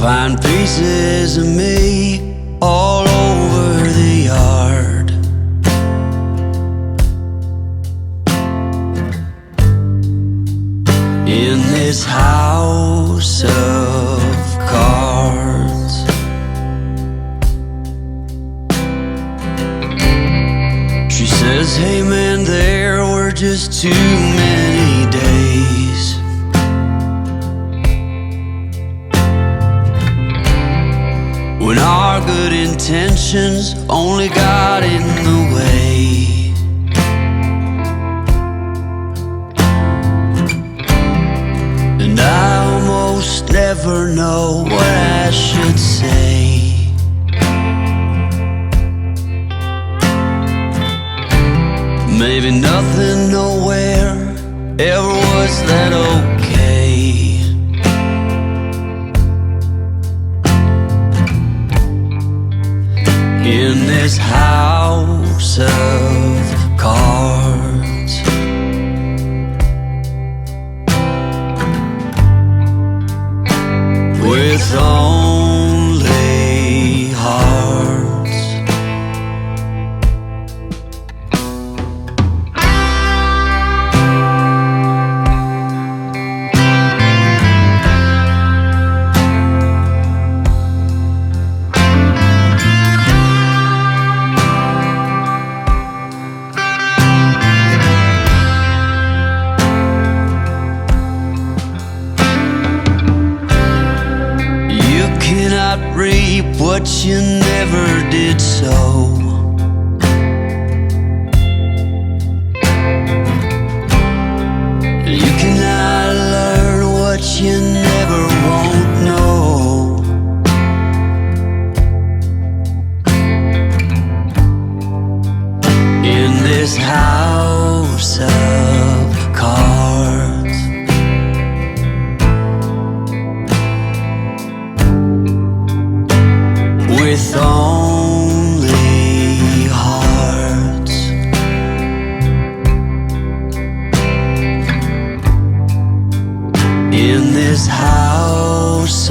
find pieces of me all over the yard. In this house of cards, she says, hey man, there were just too many days when our good intentions only got in the way. And I almost never know what I should say. Maybe nothing nowhere ever was that okay. In this house of cards, with only hearts. Reap what you never did sow. You cannot learn what you never won't know. In this house of cards, with only hearts. In this house